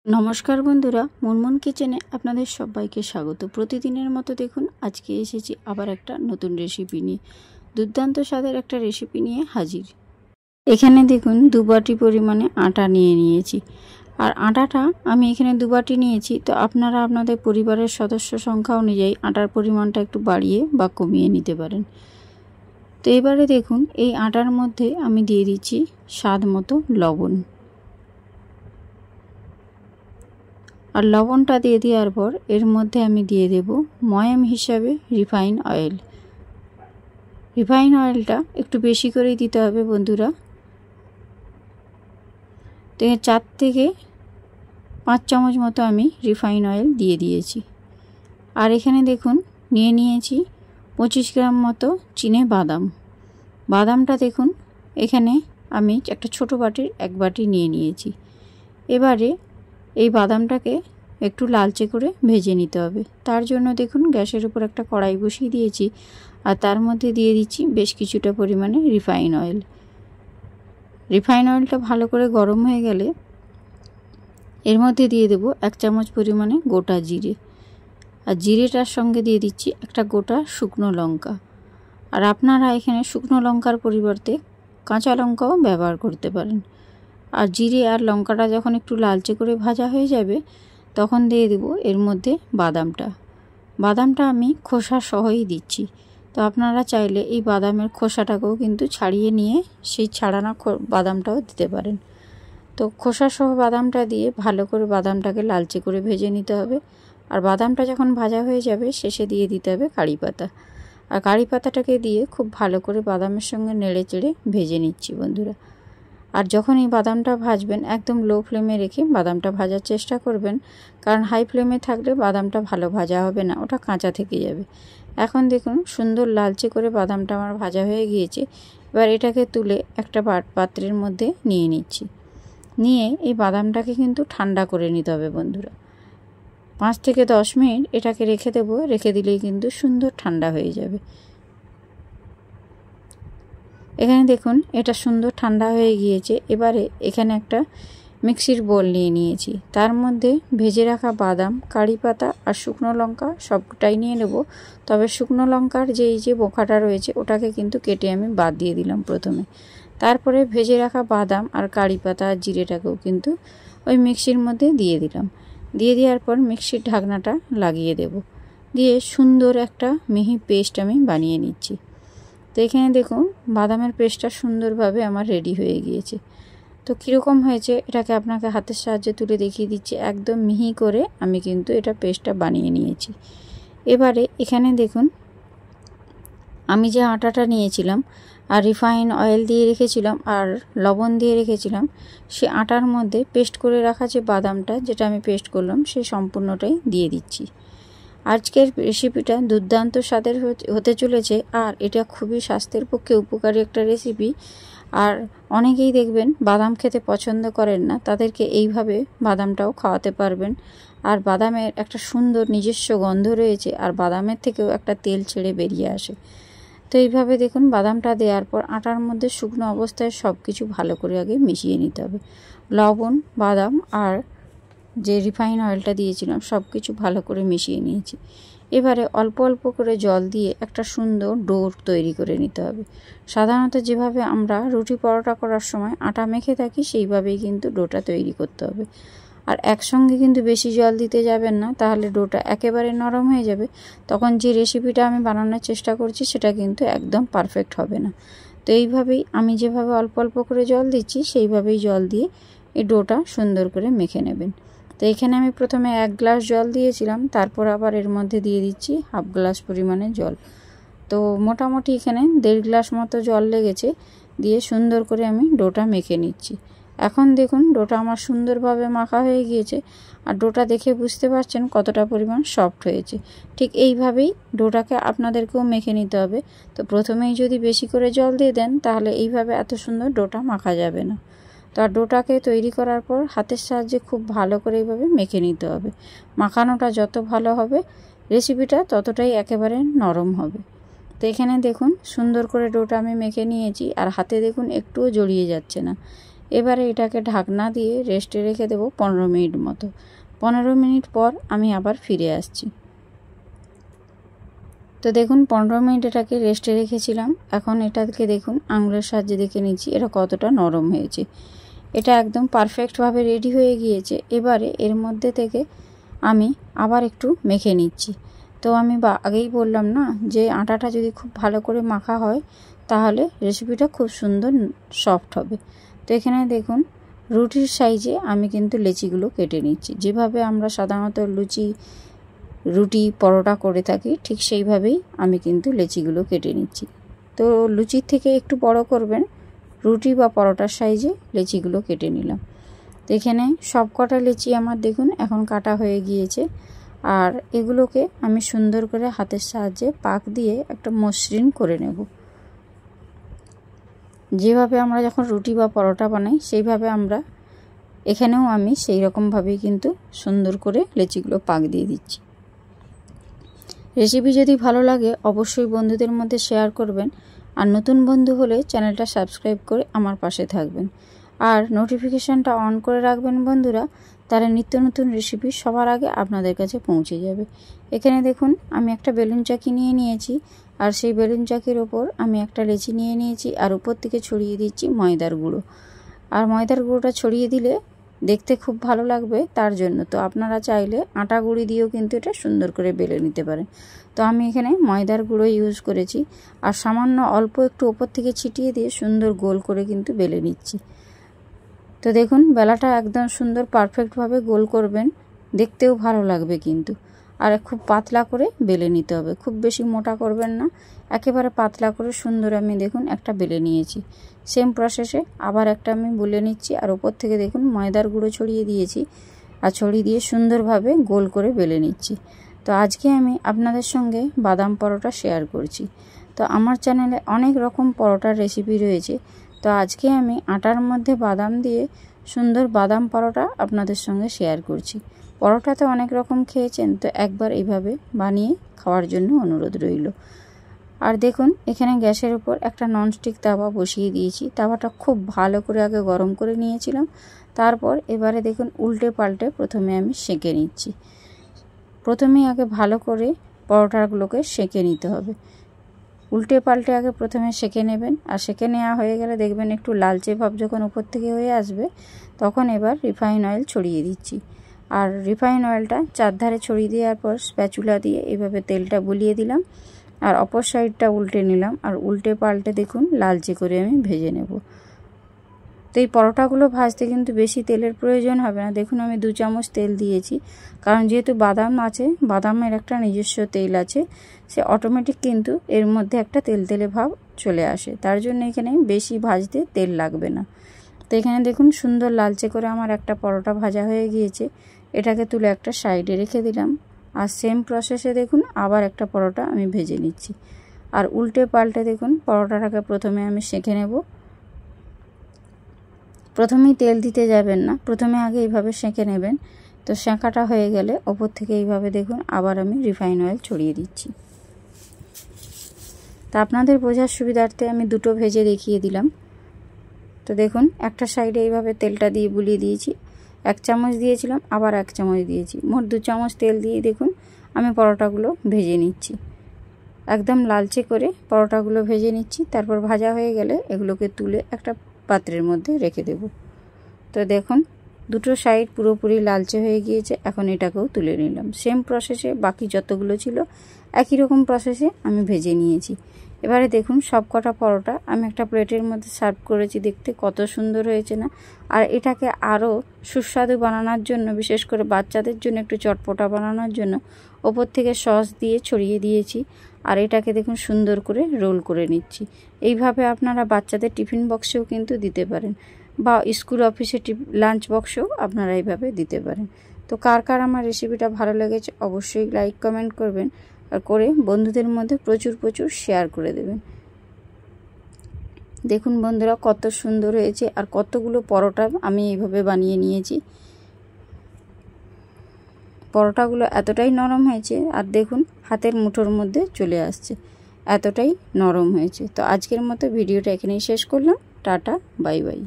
नमस्कार बंधुरा मुनमुन किचेने आपनादेर सबाइके स्वागत। प्रतिदिनेर मतो देखुन आज के एसेछि आबार एकटा नतून रेसिपि निये। दुर्दान्त स्वादेर एकटा रेसिपि निये हाजिर। एखाने देखुन दु बाटी परिमाणे आटा निये नियेछि और आटाटा आमि एखाने दु बाटी नियेछि। तो आपनारा आपनादेर परिवारेर सदस्य संख्या अनुयायी आटार परिमाणटा एकटु बाड़िये बा कमिये निते पारेन। तो एबारे देखुन एई आटार मध्ये आमि दिये दिচ্ছি स्वाद मतो लवण और लवणटा दिए देওয়ার पर एर मध्य आमी दिए देब मयम हिसाबे रिफाइन अয়েল। रिफाइन अয়েলটা একটু বেশি করেই দিতে হবে বন্ধুরা। তো 4 থেকে 5 চামচ মতো আমি রিফাइन অয়েল দিয়ে দিয়েছি। আর এখানে দেখুন নিয়ে নিয়েছি 25 গ্রাম মতো চিনে বাদাম। বাদামটা দেখুন এখানে আমি একটা ছোট বাটির এক বাটি নিয়ে নিয়েছি। এবারে এই বাদামটাকে একটু লালচে করে ভেজে নিতে হবে। তার জন্য দেখুন গ্যাসের উপর একটা কড়াই বসিয়ে দিয়েছি আর তার মধ্যে দিয়ে দিচ্ছি বেশ কিছুটা পরিমাণে রিফাইন অয়েল। রিফাইন অয়েলটা ভালো করে গরম হয়ে গেলে এর মধ্যে দিয়ে দেব 1 চামচ পরিমাণে গোটা জিরে আর জিরেটার সঙ্গে দিয়ে দিচ্ছি একটা গোটা শুকনো লঙ্কা। আর আপনারা এখানে শুকনো লঙ্কার পরিবর্তে কাঁচা লঙ্কাও ব্যবহার করতে পারেন। আর জিরে আর লঙ্কাটা যখন একটু লালচে করে ভাজা হয়ে যাবে তখন দিয়ে দেব এর মধ্যে বাদামটা। বাদামটা আমি খোসা সহই দিচ্ছি। তো আপনারা চাইলে এই বাদামের খোসাটাকেও কিন্তু ছাড়িয়ে নিয়ে সেই ছাড়ানো বাদামটাও দিতে পারেন। তো খোসা সহ বাদামটা দিয়ে ভালো করে বাদামটাকে লালচে করে ভেজে নিতে হবে। আর বাদামটা যখন ভাজা হয়ে যাবে শেষে দিয়ে দিতে হবে কারি পাতা। আর কারি পাতাটাকে দিয়ে খুব ভালো করে বাদামের সঙ্গে নেড়ে চেড়ে ভেজে নিচ্ছি বন্ধুরা। আর যখন এই বাদামটা ভাজবেন একদম লো ফ্লেমে রেখে বাদামটা ভাজার চেষ্টা করবেন, কারণ হাই ফ্লেমে থাকলে বাদামটা ভালো ভাজা হবে না, ওটা কাঁচা থেকে যাবে। এখন দেখুন সুন্দর লালচে করে বাদামটা আমার ভাজা হয়ে গিয়েছে। এবার এটাকে তুলে একটা পাত্রের মধ্যে নিয়ে নিচ্ছি। নিয়ে এই বাদামটাকে কিন্তু ঠান্ডা করে নিতে হবে বন্ধুরা। 5 থেকে 10 মিনিট এটাকে রেখে দেবো। রেখে দিলেই কিন্তু সুন্দর ঠান্ডা হয়ে যাবে। এখানে দেখুন এটা সুন্দর ঠান্ডা হয়ে গিয়েছে। এবারে এখানে একটা মিক্সির বোল নিয়ে নিয়েছি। তার মধ্যে ভেজে রাখা বাদাম, কারি পাতা আর শুকনো লঙ্কা সবটাই নিয়ে নেব। তবে শুকনো লঙ্কার যে বোখাটা রয়েছে ওটাকে কিন্তু কেটে আমি বাদ দিয়ে দিলাম প্রথমে। তারপরে ভেজে রাখা বাদাম আর কারি পাতা আর জিরেটাকেও কিন্তু ওই মিক্সির মধ্যে দিয়ে দিলাম। দিয়ে দেওয়ার পর মিক্সির ঢাকনাটা লাগিয়ে দেব। দিয়ে সুন্দর একটা মিহি পেস্ট আমি বানিয়ে নিচ্ছি। তো এখানে দেখুন বাদামের পেস্টটা সুন্দরভাবে আমার রেডি হয়ে গিয়েছে। তো কীরকম হয়েছে এটাকে আপনাকে হাতের সাহায্যে তুলে দেখিয়ে দিচ্ছি। একদম মিহি করে আমি কিন্তু এটা পেস্টটা বানিয়ে নিয়েছি। এবারে এখানে দেখুন আমি যে আটাটা নিয়েছিলাম আর রিফাইন অয়েল দিয়ে রেখেছিলাম আর লবণ দিয়ে রেখেছিলাম, সে আটার মধ্যে পেস্ট করে রাখা যে বাদামটা যেটা আমি পেস্ট করলাম সেই সম্পূর্ণটাই দিয়ে দিচ্ছি। আজকের রেসিপিটা দুর্দান্ত স্বাদের হতে চলেছে আর এটা খুবই স্বাস্থ্যের পক্ষে উপকারী একটা রেসিপি। আর অনেকেই দেখবেন বাদাম খেতে পছন্দ করেন না, তাদেরকে এইভাবে বাদামটাও খাওয়াতে পারবেন। আর বাদামের একটা সুন্দর নিজস্ব গন্ধ রয়েছে আর বাদামের থেকেও একটা তেল ছেড়ে বেরিয়ে আসে। তো এইভাবে দেখুন বাদামটা দেওয়ার পর আটার মধ্যে শুকনো অবস্থায় সব কিছু ভালো করে আগে মিশিয়ে নিতে হবে। লবণ, বাদাম আর যে রিফাইন অয়েলটা দিয়েছিলাম সব কিছু ভালো করে মিশিয়ে নিয়েছি। এবারে অল্প অল্প করে জল দিয়ে একটা সুন্দর ডো তৈরি করে নিতে হবে। সাধারণত যেভাবে আমরা রুটি পরোটা করার সময় আটা মেখে থাকি সেইভাবেই কিন্তু ডোটা তৈরি করতে হবে। আর একসঙ্গে কিন্তু বেশি জল দিতে যাবেন না, তাহলে ডোটা একেবারে নরম হয়ে যাবে। তখন যে রেসিপিটা আমি বানানোর চেষ্টা করছি সেটা কিন্তু একদম পারফেক্ট হবে না। তো এইভাবেই আমি যেভাবে অল্প অল্প করে জল দিচ্ছি সেইভাবেই জল দিয়ে এই ডোটা সুন্দর করে মেখে নেবেন। তো এখানে আমি প্রথমে 1 গ্লাস জল দিয়েছিলাম, তারপর আবার এর মধ্যে দিয়ে দিচ্ছি হাফ গ্লাস পরিমাণে জল। তো মোটামুটি এখানে 1.5 গ্লাস মতো জল লেগেছে। দিয়ে সুন্দর করে আমি ডোটা মেখে নিচ্ছি। এখন দেখুন ডোটা আমার সুন্দরভাবে মাখা হয়ে গিয়েছে আর ডোটা দেখে বুঝতে পারছেন কতটা পরিমাণ সফট হয়েছে। ঠিক এইভাবেই ডোটাকে আপনাদেরকেও মেখে নিতে হবে। তো প্রথমেই যদি বেশি করে জল দিয়ে দেন তাহলে এইভাবে এত সুন্দর ডোটা মাখা যাবে না। তো ডোটাকে তৈরি করার পর হাতের সাহায্যে খুব ভালো করে এইভাবে মেখে নিতে হবে। মাখানোটা যত ভালো হবে রেসিপিটা ততটাই একেবারে নরম হবে। তো এখানে দেখুন সুন্দর করে ডোটা আমি মেখে নিয়েছি আর হাতে দেখুন একটুও জড়িয়ে যাচ্ছে না। এবারে এটাকে ঢাকনা দিয়ে রেস্টে রেখে দেবো 15 মিনিট মতো। 15 মিনিট পর আমি আবার ফিরে আসছি। তো দেখুন 15 মিনিট এটাকে রেস্টে রেখেছিলাম। এখন এটাকে দেখুন আঙুলের সাহায্যে দেখে নিচ্ছি এটা কতটা নরম হয়েছে। এটা একদম পারফেক্টভাবে রেডি হয়ে গিয়েছে। এবারে এর মধ্যে থেকে আমি আবার একটু মেখে নিচ্ছি। তো আমি আগেই বললাম না যে আটাটা যদি খুব ভালো করে মাখা হয় তাহলে রেসিপিটা খুব সুন্দর সফট হবে। তো এখানে দেখুন রুটির সাইজে আমি কিন্তু লেচিগুলো কেটে নিচ্ছি। যেভাবে আমরা সাধারণত রুটি পরোটা করে থাকি ঠিক সেইভাবেই আমি কিন্তু লেচিগুলো কেটে নিচ্ছি। তো লুচির থেকে একটু বড় করবেন, রুটি বা পরোটার সাইজে লেচিগুলো কেটে নিলাম। তো এখানে সব কটা লেচি আমার দেখুন এখন কাটা হয়ে গিয়েছে। আর এগুলোকে আমি সুন্দর করে হাতের সাহায্যে পাক দিয়ে একটা মসৃণ করে নেব। যেভাবে আমরা যখন রুটি বা পরোটা বানাই সেইভাবে আমরা এখানেও আমি সেই রকমভাবেই কিন্তু সুন্দর করে লেচিগুলো পাক দিয়ে দিচ্ছি। রেসিপি যদি ভালো লাগে অবশ্যই বন্ধুদের মধ্যে শেয়ার করবেন। আর নতুন বন্ধু হলে চ্যানেলটা সাবস্ক্রাইব করে আমার পাশে থাকবেন। আর নোটিফিকেশানটা অন করে রাখবেন বন্ধুরা, তাহলে নিত্য নতুন রেসিপি সবার আগে আপনাদের কাছে পৌঁছে যাবে। এখানে দেখুন আমি একটা বেলুন চাকি নিয়ে নিয়েছি। আর সেই বেলুন চাকির ওপর আমি একটা লেচি নিয়ে নিয়েছি আর উপর থেকে ছড়িয়ে দিচ্ছি ময়দার গুঁড়ো। আর ময়দার গুঁড়োটা ছড়িয়ে দিলে দেখতে খুব ভালো লাগবে তার জন্য। তো আপনারা চাইলে আটা গুঁড়ি দিয়েও কিন্তু এটা সুন্দর করে বেলে নিতে পারেন। তো আমি এখানে ময়দার গুঁড়ো ইউজ করেছি আর সামান্য অল্প একটু ওপর থেকে ছিটিয়ে দিয়ে সুন্দর গোল করে কিন্তু বেলে নিচ্ছি। তো দেখুন বেলাটা একদম সুন্দর পারফেক্টভাবে গোল করবেন, দেখতেও ভালো লাগবে কিন্তু। আর খুব পাতলা করে বেলে নিতে হবে, খুব বেশি মোটা করবেন না, একেবারে পাতলা করে সুন্দর আমি দেখুন একটা বেলে নিয়েছি। সেম প্রসেসে আবার একটা আমি বেলে নিচ্ছি আর ওপর থেকে দেখুন ময়দার গুঁড়ো ছড়িয়ে দিয়েছি আর ছড়িয়ে দিয়ে সুন্দরভাবে গোল করে বেলে নিচ্ছি। তো আজকে আমি আপনাদের সঙ্গে বাদাম পরোটা শেয়ার করছি। তো আমার চ্যানেলে অনেক রকম পরোটার রেসিপি রয়েছে। তো আজকে আমি আটার মধ্যে বাদাম দিয়ে সুন্দর বাদাম পরোটা আপনাদের সঙ্গে শেয়ার করছি। পরোটা তো অনেক রকম খেয়েছেন, তো একবার এইভাবে বানিয়ে খাওয়ার জন্য অনুরোধ রইল। আর দেখুন এখানে গ্যাসের উপর একটা ননস্টিক তাওয়া বসিয়ে দিয়েছি। তাওয়াটা খুব ভালো করে আগে গরম করে নিয়েছিলাম। তারপর এবারে দেখুন উল্টে পাল্টে প্রথমে আমি সেঁকে নিচ্ছি। প্রথমে আগে ভালো করে পরোটাগুলোকে সেঁকে নিতে হবে। উল্টে পাল্টে আগে প্রথমে সেঁকে নেবেন। আর সেঁকে নেওয়া হয়ে গেলে দেখবেন একটু লালচে ভাব যখন উপর থেকে হয়ে আসবে তখন এবার রিফাইন অয়েল ছড়িয়ে দিচ্ছি। আর রিফাইন অয়েলটা চারধারে ছড়িয়ে দেওয়ার পর স্প্যাচুলা দিয়ে এভাবে তেলটা বুলিয়ে দিলাম আর অপর সাইডটা উল্টে নিলাম। আর উল্টে পাল্টে দেখুন লালচে করে আমি ভেজে নেব। তো এই পরোটাগুলো ভাজতে কিন্তু বেশি তেলের প্রয়োজন হবে না। দেখুন আমি 2 চামচ তেল দিয়েছি, কারণ যেহেতু বাদাম আছে, বাদামের একটা নিজস্ব তেল আছে, সে অটোমেটিক কিন্তু এর মধ্যে একটা তেলতেলে ভাব চলে আসে। তার জন্য এখানে বেশি ভাজতে তেল লাগবে না। তো এখানে দেখুন সুন্দর লালচে করে আমার একটা পরোটা ভাজা হয়ে গিয়েছে। এটাকে তুলে একটা সাইডে রেখে দিলাম। আর সেম প্রসেসে দেখুন আবার একটা পরোটা আমি ভেজে নিচ্ছি। আর উল্টে পাল্টে দেখুন পরোটাটাকে প্রথমে আমি সেঁকে নেব। প্রথমেই তেল দিতে যাবেন না, প্রথমে আগে এইভাবে সেঁকে নেবেন। তো সেঁকাটা হয়ে গেলে ওপর থেকে এইভাবে দেখুন আবার আমি রিফাইন অয়েল ছড়িয়ে দিচ্ছি। তা আপনাদের বোঝার সুবিধার্থে আমি দুটো ভেজে দেখিয়ে দিলাম। তো দেখুন একটা সাইডে এইভাবে তেলটা দিয়ে বুলিয়ে দিয়েছি। 1 চামচ দিয়েছিলাম, আবার 1 চামচ দিয়েছি, মোট 2 চামচ তেল দিয়ে দেখুন আমি পরোটাগুলো ভেজে নিচ্ছি। একদম লালচে করে পরোটাগুলো ভেজে নিচ্ছি। তারপর ভাজা হয়ে গেলে এগুলোকে তুলে একটা পাত্রের মধ্যে রেখে দেব। তো দেখুন দুটো সাইড পুরোপুরি লালচে হয়ে গিয়েছে। এখন এটাকেও তুলে নিলাম। সেম প্রসেসে বাকি যতগুলো ছিল একই রকম প্রসেসে আমি ভেজে নিয়েছি। এবারে দেখুন সব কটা পরোটা আমি একটা প্লেটের মধ্যে সার্ভ করেছি। দেখতে কত সুন্দর হয়েছে না? আর এটাকে আরও সুস্বাদু বানানোর জন্য, বিশেষ করে বাচ্চাদের জন্য একটু চটপটা বানানোর জন্য ওপর থেকে সস দিয়ে ছড়িয়ে দিয়েছি। আর এটাকে দেখুন সুন্দর করে রোল করে নিচ্ছি। এইভাবে আপনারা বাচ্চাদের টিফিন বক্সেও কিন্তু দিতে পারেন, বা স্কুল অফিসে লাঞ্চ বক্সেও আপনারা এইভাবে দিতে পারেন। তো কার কার আমার রেসিপিটা ভালো লেগেছে অবশ্যই লাইক কমেন্ট করবেন, আর করে বন্ধুদের মধ্যে প্রচুর প্রচুর শেয়ার করে দেবেন। দেখুন বন্ধুরা কত সুন্দর হয়েছে, আর কতগুলো পরোটা আমি এইভাবে বানিয়ে নিয়েছি। পরোটাগুলো এতটাই নরম হয়েছে, আর দেখুন হাতের মুঠোর মধ্যে চলে আসছে, এতটাই নরম হয়েছে। তো আজকের মতো ভিডিওটা এখানেই শেষ করলাম। Tata, bye bye.